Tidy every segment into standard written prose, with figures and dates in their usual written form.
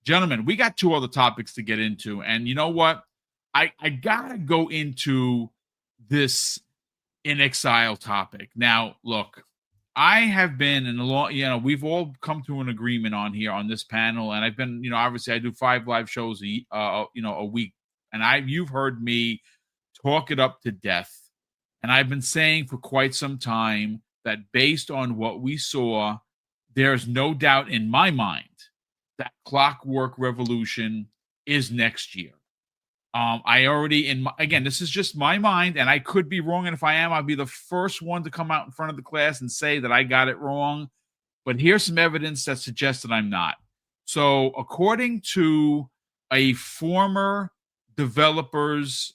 Gentlemen, we got two other topics to get into. And you know what? I got to go into this in exile topic. Now, look, I have been in a long, we've all come to an agreement on here on this panel. And I've been, obviously I do 5 live shows, a week. And you've heard me talk it up to death. And I've been saying for quite some time that based on what we saw, there's no doubt in my mind that Clockwork Revolution is next year. I already again, this is just my mind, and I could be wrong. And if I am, I'll be the first one to come out in front of the class and say that I got it wrong. But here's some evidence that suggests that I'm not. So, according to a former developer's,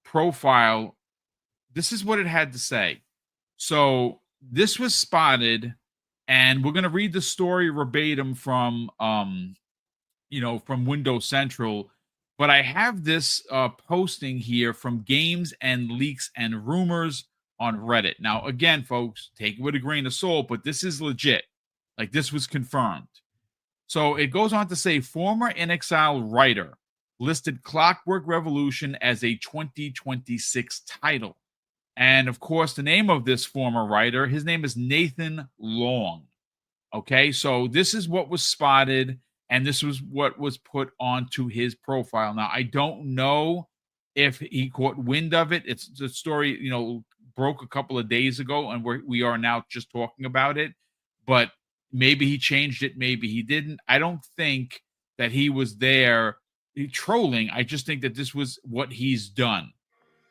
profile, this is what it had to say. So, this was spotted, and we're going to read the story verbatim from Windows Central, but I have this posting here from Games and Leaks and Rumors on Reddit. Now, again, folks, take it with a grain of salt, but this is legit. Like, this was confirmed. So it goes on to say, former In Exile writer listed Clockwork Revolution as a 2026 title. And, of course, the name of this former writer, his name is Nathan Long. Okay, so this is what was spotted, and this was what was put onto his profile. Now, I don't know if he caught wind of it. It's the story, broke a couple of days ago, and we are now just talking about it. But maybe he changed it, maybe he didn't. I don't think that he was there trolling. I just think that this was what he's done.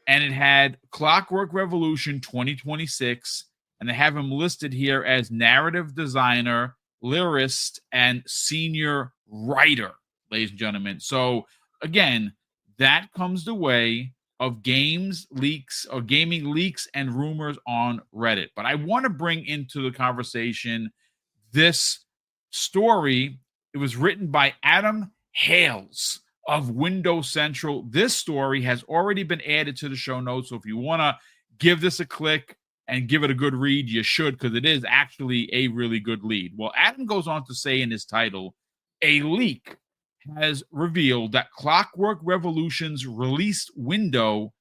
And it had Clockwork Revolution 2026, and they have him listed here as narrative designer, lyrist, and senior writer, ladies and gentlemen. So again, that comes the way of games leaks or gaming leaks and rumors on Reddit. But I want to bring into the conversation this story. It was written by Adam Hales of Windows Central. This story has already been added to the show notes. So if you want to give this a click and give it a good read, you should, because it is actually a really good lead. Well, Adam goes on to say in his title, a leak has revealed that Clockwork Revolution's release window,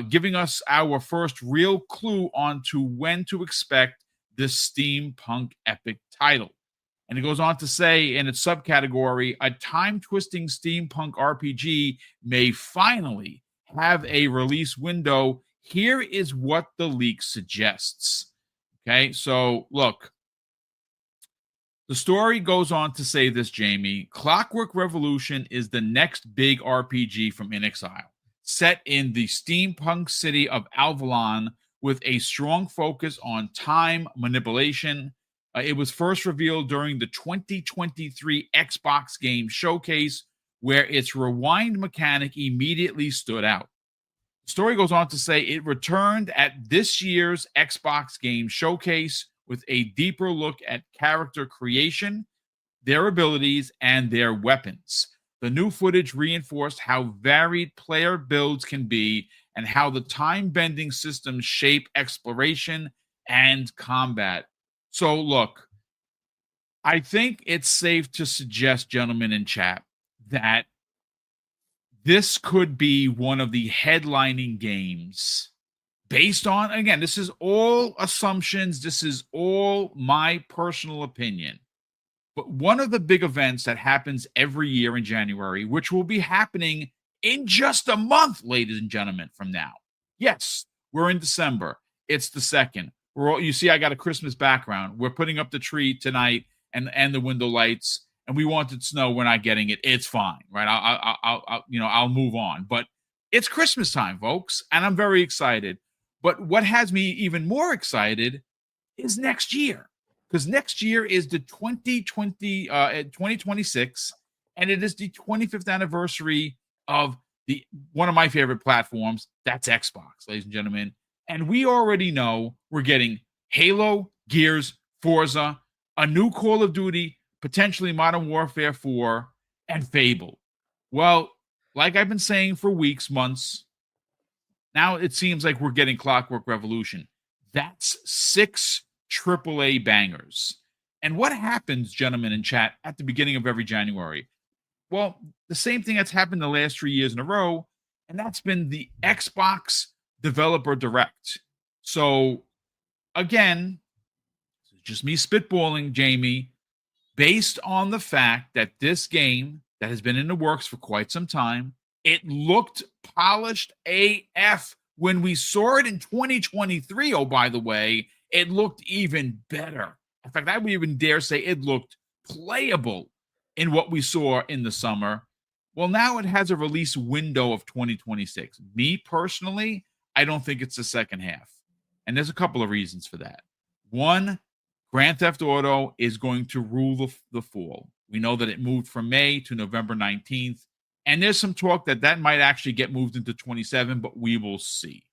giving us our first real clue onto when to expect this steampunk epic title. And it goes on to say in its subcategory, a time-twisting steampunk RPG may finally have a release window. Here is what the leak suggests. Okay, so look. The story goes on to say this, Jamie. Clockwork Revolution is the next big RPG from In Exile, set in the steampunk city of Avalon with a strong focus on time manipulation. It was first revealed during the 2023 Xbox Game Showcase, where its rewind mechanic immediately stood out. The story goes on to say it returned at this year's Xbox Game Showcase with a deeper look at character creation, their abilities, and their weapons. The new footage reinforced how varied player builds can be and how the time-bending systems shape exploration and combat. So, look, I think it's safe to suggest, gentlemen in chat, that this could be one of the headlining games based on, again, this is all assumptions. This is all my personal opinion. But one of the big events that happens every year in January, which will be happening in just a month, ladies and gentlemen, from now. Yes, we're in December. It's the 2nd. You see, I got a Christmas background. We're putting up the tree tonight and the window lights, and we wanted snow. We're not getting it. It's fine, right? I'll move on. But it's Christmas time, folks, and I'm very excited. But what has me even more excited is next year, because next year is the 2026, and it is the 25th anniversary of one of my favorite platforms. That's Xbox, ladies and gentlemen. And we already know we're getting Halo, Gears, Forza, a new Call of Duty, potentially Modern Warfare 4, and Fable. Well, like I've been saying for weeks, months, now it seems like we're getting Clockwork Revolution. That's 6 AAA bangers. And what happens, gentlemen in chat, at the beginning of every January? Well, the same thing that's happened the last 3 years in a row, and that's been the Xbox Developer Direct. So, again, just me spitballing, Jamie, based on the fact that this game that has been in the works for quite some time, it looked polished AF when we saw it in 2023. Oh, by the way, it looked even better. In fact, I would even dare say it looked playable in what we saw in the summer. Well, now it has a release window of 2026. Me personally, I don't think it's the second half. And there's a couple of reasons for that. One, Grand Theft Auto is going to rule the fall. We know that it moved from May to November 19th. And there's some talk that that might actually get moved into 27, but we will see.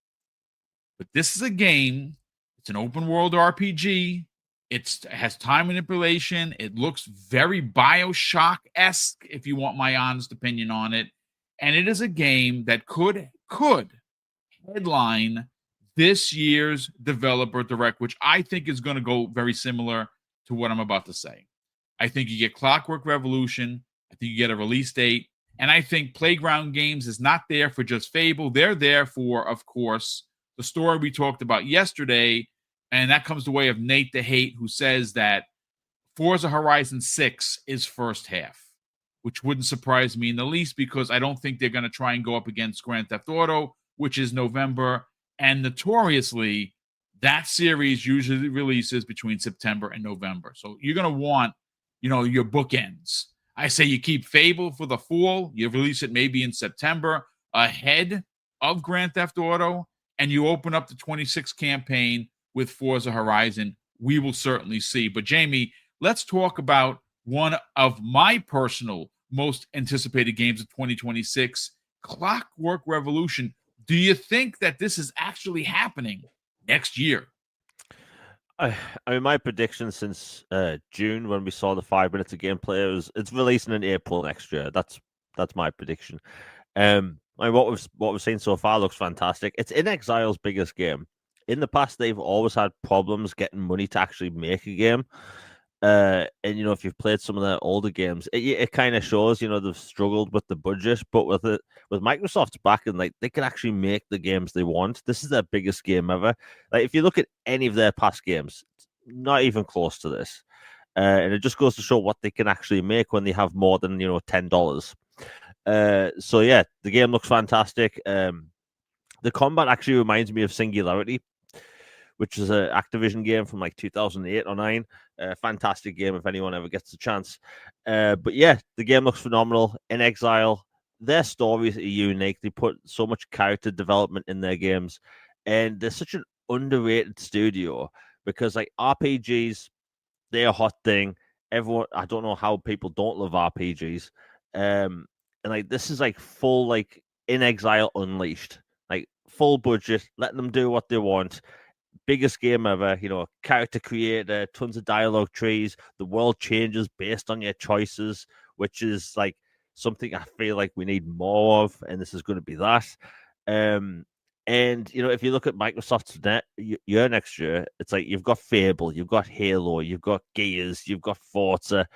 But this is a game. It's an open world RPG. It has time manipulation. It looks very BioShock-esque, if you want my honest opinion on it. And it is a game that could headline this year's Developer Direct, which I think is going to go very similar to what I'm about to say. I think you get Clockwork Revolution. I think you get a release date. And I think Playground Games is not there for just Fable. They're there for, of course, the story we talked about yesterday. And that comes the way of Nate the Hate, who says that Forza Horizon 6 is first half, which wouldn't surprise me in the least because I don't think they're going to try and go up against Grand Theft Auto, which is November. And notoriously, that series usually releases between September and November. So you're going to want, your bookends. I say you keep Fable for the fall. You release it maybe in September ahead of Grand Theft Auto, and you open up the 26 campaign with Forza Horizon. We will certainly see. But Jamie, let's talk about one of my personal most anticipated games of 2026, Clockwork Revolution. Do you think that this is actually happening next year? I mean, my prediction since June when we saw the 5 minutes of gameplay it's releasing in April next year. That's my prediction. I mean, what we've seen so far looks fantastic. It's inXile's biggest game. In the past, they've always had problems getting money to actually make a game. And if you've played some of their older games, it kind of shows they've struggled with the budget, but with Microsoft's backing, like they can actually make the games they want. This is their biggest game ever. Like if you look at any of their past games, it's not even close to this. And it just goes to show what they can actually make when they have more than $10. So yeah, the game looks fantastic. The combat actually reminds me of Singularity, which is an Activision game from like 2008 or 9. Fantastic game if anyone ever gets a chance. But yeah, the game looks phenomenal. inXile, their stories are unique. They put so much character development in their games. And they're such an underrated studio because like RPGs, they're a hot thing. Everyone, I don't know how people don't love RPGs. And like this is like full like inXile Unleashed. Like full budget, letting them do what they want. Biggest game ever, character creator, tons of dialogue trees. The world changes based on your choices, which is like something I feel like we need more of, and this is going to be that. And if you look at Microsoft's year next year, it's like you've got Fable, you've got Halo, you've got Gears, you've got Forza.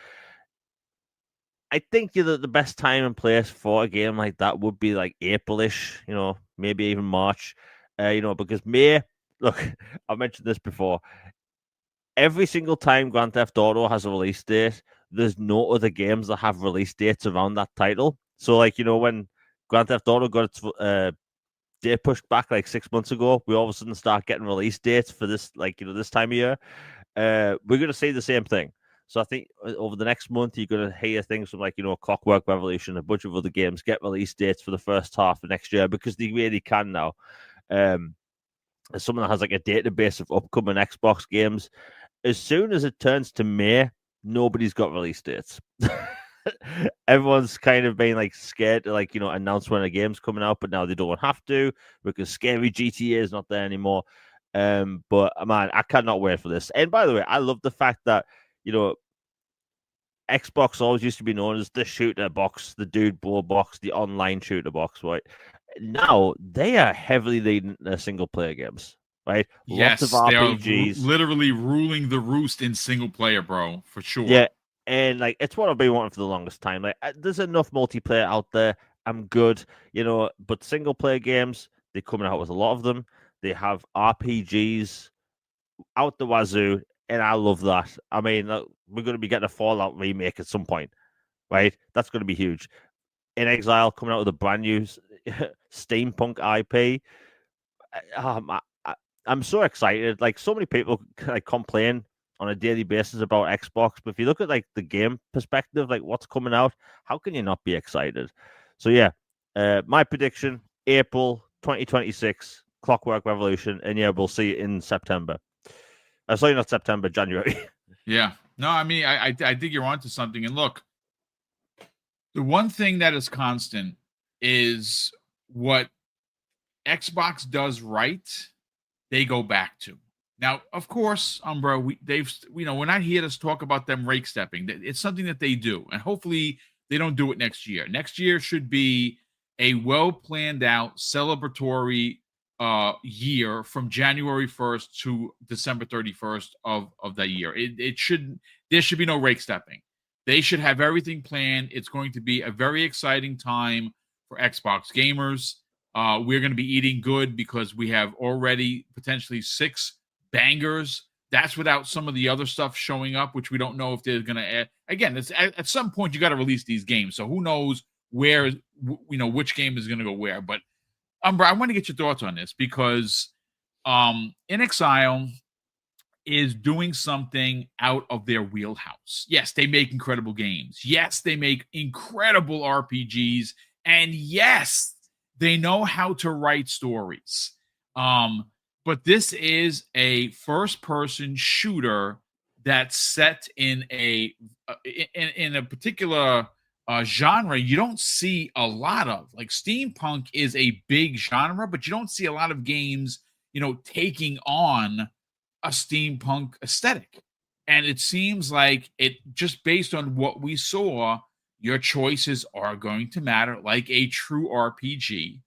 I think the best time and place for a game like that would be like April-ish, maybe even March, because May. Look, I've mentioned this before. Every single time Grand Theft Auto has a release date, there's no other games that have release dates around that title. So, like, when Grand Theft Auto got its date pushed back like 6 months ago, we all of a sudden start getting release dates for this, this time of year. We're going to see the same thing. So I think over the next month, you're going to hear things from Clockwork Revolution, a bunch of other games get release dates for the first half of next year because they really can now. As someone that has like a database of upcoming Xbox games, as soon as it turns to May, nobody's got release dates. Everyone's kind of been like scared to announce when a game's coming out, but now they don't have to because scary GTA is not there anymore. But man, I cannot wait for this. And by the way, I love the fact that Xbox always used to be known as the shooter box, the dude ball box, the online shooter box, right? Now they are heavily leading their single player games, right? Lots of Yes, they are RPGs. literally ruling the roost in single player, bro, for sure. Yeah, and like it's what I've been wanting for the longest time. Like, there's enough multiplayer out there. I'm good, but single player games, they're coming out with a lot of them. They have RPGs out the wazoo, and I love that. I mean, we're going to be getting a Fallout remake at some point, right? That's going to be huge. In Exile coming out with a brand new steampunk IP. Um, I, I'm so excited. Like, so many people like complain on a daily basis about Xbox, but if you look at like the game perspective, like what's coming out, how can you not be excited? So yeah, my prediction: April 2026, Clockwork Revolution, and yeah, we'll see it in September. Sorry, not September, January. Yeah. No, I mean, I think you're onto something. And look, the one thing that is constant is what Xbox does right, they go back to. Now, of course, Umbra, we're not here to talk about them rake stepping. It's something that they do, and hopefully they don't do it next year. Next year should be a well planned out celebratory year from January 1st to December 31st of that year. There should be no rake stepping. They should have everything planned. It's going to be a very exciting time for Xbox gamers. We're going to be eating good because we have already potentially 6 bangers. That's without some of the other stuff showing up, which we don't know if they're going to add. Again, it's at some point you got to release these games, so who knows where which game is going to go where. But Umbra, I want to get your thoughts on this because In Exile is doing something out of their wheelhouse. Yes, they make incredible games. Yes, they make incredible RPGs, and yes, they know how to write stories. But this is a first-person shooter that's set in a particular genre you don't see a lot of. Like steampunk is a big genre, but you don't see a lot of games, taking on a steampunk aesthetic. And it seems like it just based on what we saw, your choices are going to matter like a true RPG.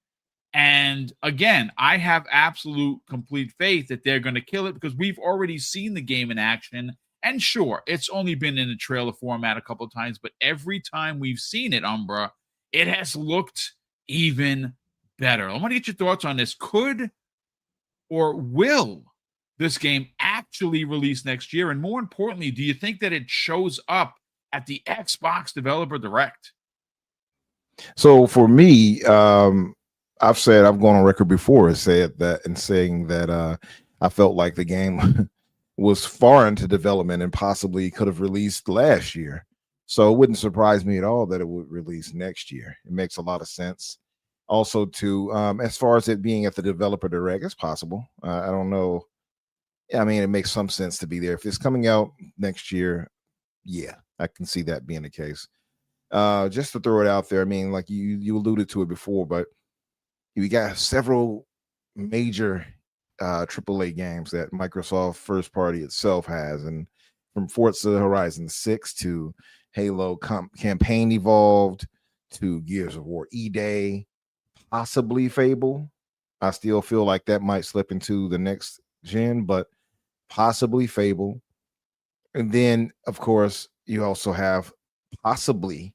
And again, I have absolute complete faith that they're going to kill it because we've already seen the game in action. And sure, it's only been in a trailer format a couple of times, but every time we've seen it, Umbra, it has looked even better. I want to get your thoughts on this. Could or will this game actually release next year? And more importantly, do you think that it shows up at the Xbox Developer Direct? So for me, I've gone on record before and saying that I felt like the game was far into development and possibly could have released last year. So it wouldn't surprise me at all that it would release next year. It makes a lot of sense. Also, as far as it being at the Developer Direct, it's possible. I don't know. I mean, it makes some sense to be there. If it's coming out next year, yeah, I can see that being the case. Just to throw it out there, I mean, like you alluded to it before, but we got several major AAA games that Microsoft first party itself has, and from Forza Horizon 6 to Halo Campaign Evolved to Gears of War E-Day, possibly Fable. I still feel like that might slip into the next gen, but possibly Fable. And then, of course, you also have possibly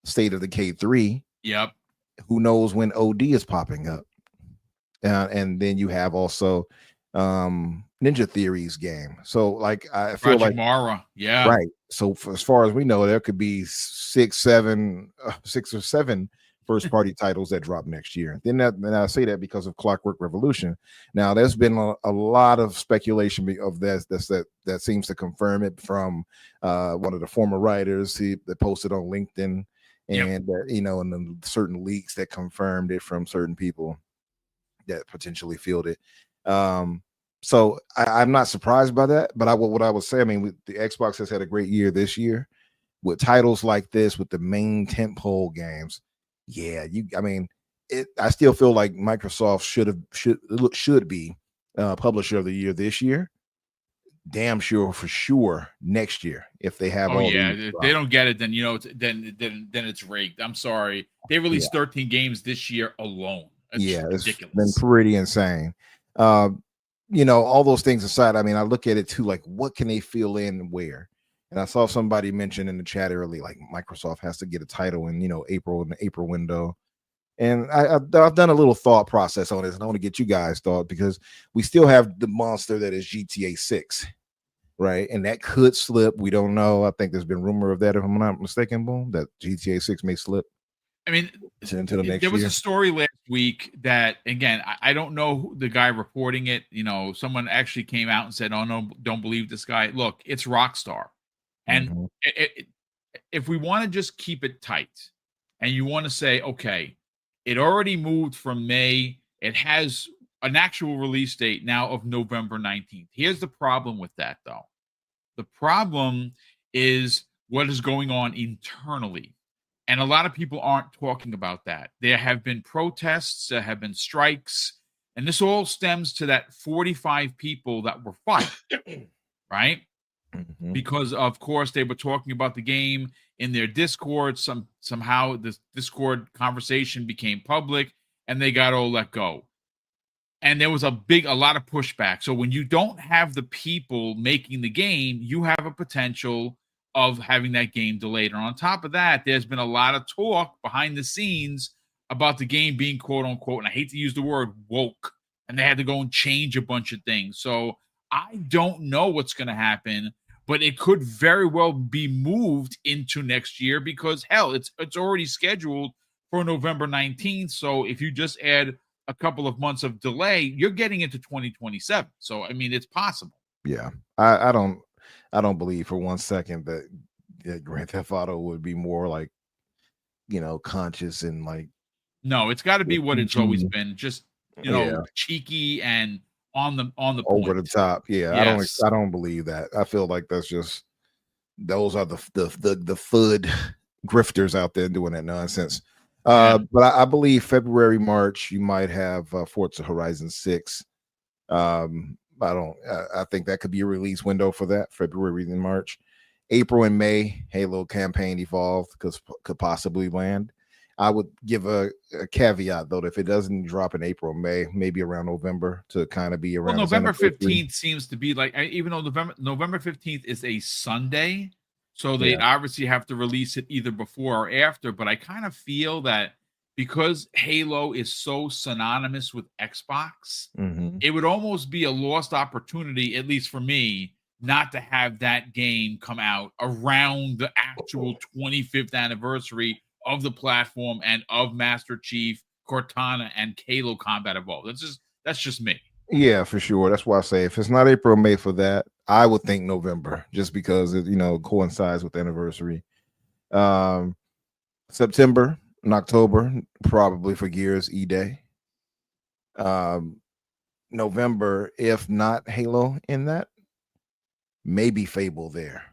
State of Decay 3. Yep. Who knows when OD is popping up? And then you have also Ninja Theory's game. So like I feel Project like Mara, yeah, right. So as far as we know, there could be 6 or 7 first party titles that drop next year. Then I say that because of Clockwork Revolution. Now there's been a lot of speculation of that seems to confirm it from one of the former writers that posted on LinkedIn, and and then certain leaks that confirmed it from certain people that potentially filled it. So I'm not surprised by that, but what I would say, I mean, the Xbox has had a great year this year with titles like this, with the main tentpole games. Yeah, I still feel like Microsoft should be publisher of the year this year. Damn sure for sure next year if they have. If they don't get it, then then it's rigged. I'm sorry, they released 13 games this year alone. That's ridiculous. It's been pretty insane. all those things aside, I mean, I look at it too, like what can they fill in where? And I saw somebody mention in the chat early, like Microsoft has to get a title in, April, in the April window. And I've done a little thought process on this, and I want to get you guys' thought, because we still have the monster that is GTA 6, right? And that could slip. We don't know. I think there's been rumor of that, if I'm not mistaken, Boom, that GTA 6 may slip. I mean, into the next there was year. a story last week that, again, I don't know the guy reporting it. Someone actually came out and said, "Oh no, don't believe this guy." Look, it's Rockstar, and if we want to just keep it tight, and you want to say, okay, it already moved from May, it has an actual release date now of November 19th. Here's the problem with that, though. The problem is what is going on internally. And a lot of people aren't talking about that. There have been protests, there have been strikes, and this all stems to that 45 people that were fired, right? Because, of course, they were talking about the game in their Discord. Somehow this Discord conversation became public, and they got all let go. And there was a lot of pushback. So when you don't have the people making the game, you have a potential of having that game delayed. And on top of that, there's been a lot of talk behind the scenes about the game being quote unquote, and I hate to use the word woke, and they had to go and change a bunch of things. So I don't know what's going to happen, but it could very well be moved into next year because hell, it's already scheduled for November 19th. So if you just add a couple of months of delay, you're getting into 2027. So I mean, it's possible. Yeah, I don't believe for 1 second that Grand Theft Auto would be more like, conscious and like. No, it's got to be what it's always been, just cheeky and on the over point. the top. Yeah, Yes. I don't believe that. I feel like that's just those are the FUD grifters out there doing that nonsense. But I believe February, March, you might have Forza Horizon 6. I think that could be a release window for that, February and March. April and May, Halo campaign Evolved could possibly land. I would give a caveat though, that if it doesn't drop in April, May, maybe around November to kind of be around. Well, November 15th seems to be like, even though November 15th is a Sunday, so they obviously have to release it either before or after. But I kind of feel that because Halo is so synonymous with Xbox, it would almost be a lost opportunity, at least for me, not to have that game come out around the actual 25th anniversary of the platform and of Master Chief, Cortana, and Halo Combat Evolved. That's just me. Yeah, for sure. That's why I say if it's not April or May for that, I would think November, just because it coincides with the anniversary. September and October, probably for Gears E-Day. November, if not Halo in that, maybe Fable there.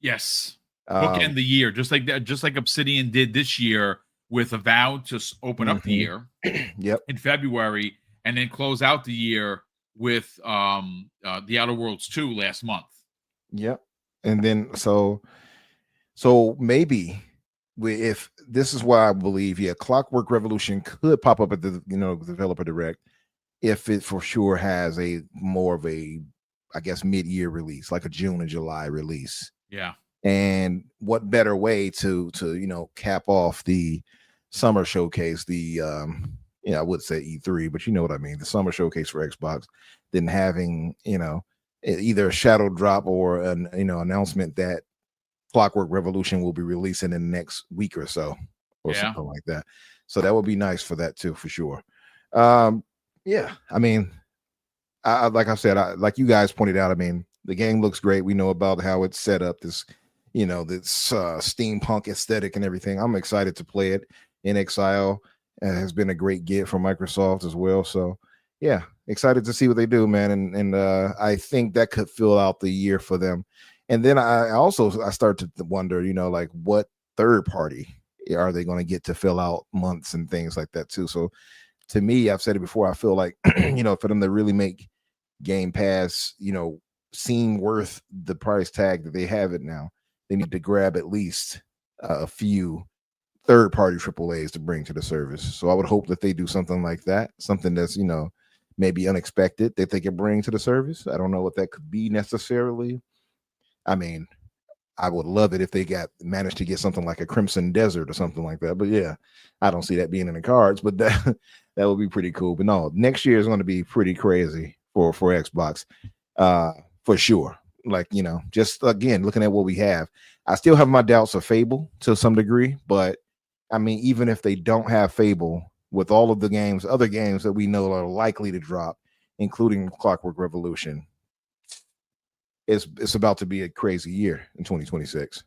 Yes. Bookend the year, just like that, just like Obsidian did this year with Avowed to open up the year in February, and then close out the year with the Outer Worlds 2 last month. Yep. And then so maybe if this is why I believe, Clockwork Revolution could pop up at the developer direct if it for sure has a more of a, I guess, mid-year release, like a June and July release. Yeah. And what better way to cap off the summer showcase, the I would say E3, but you know what I mean, the summer showcase for Xbox, than having either a shadow drop or an announcement that Clockwork Revolution will be releasing in the next week or so, or something like that. So that would be nice for that too, for sure. I mean, like I said, like you guys pointed out, I mean, the game looks great. We know about how it's set up, this this steampunk aesthetic and everything. I'm excited to play it. In Exile has been a great get from Microsoft as well. So yeah, excited to see what they do, man. And I think that could fill out the year for them. And then I start to wonder, like what third party are they going to get to fill out months and things like that too. So to me, I've said it before, I feel like, for them to really make Game Pass, seem worth the price tag that they have it now, they need to grab at least a few third-party AAAs to bring to the service. So I would hope that they do something like that, something that's maybe unexpected that they could bring to the service. I don't know what that could be necessarily. I mean, I would love it if they managed to get something like a Crimson Desert or something like that. But yeah, I don't see that being in the cards, but that would be pretty cool. But no, next year is going to be pretty crazy for Xbox, for sure. Like, you know, just again, looking at what we have, I still have my doubts of Fable to some degree, but I mean, even if they don't have Fable, with all of the other games that we know are likely to drop, including Clockwork Revolution, it's about to be a crazy year in 2026.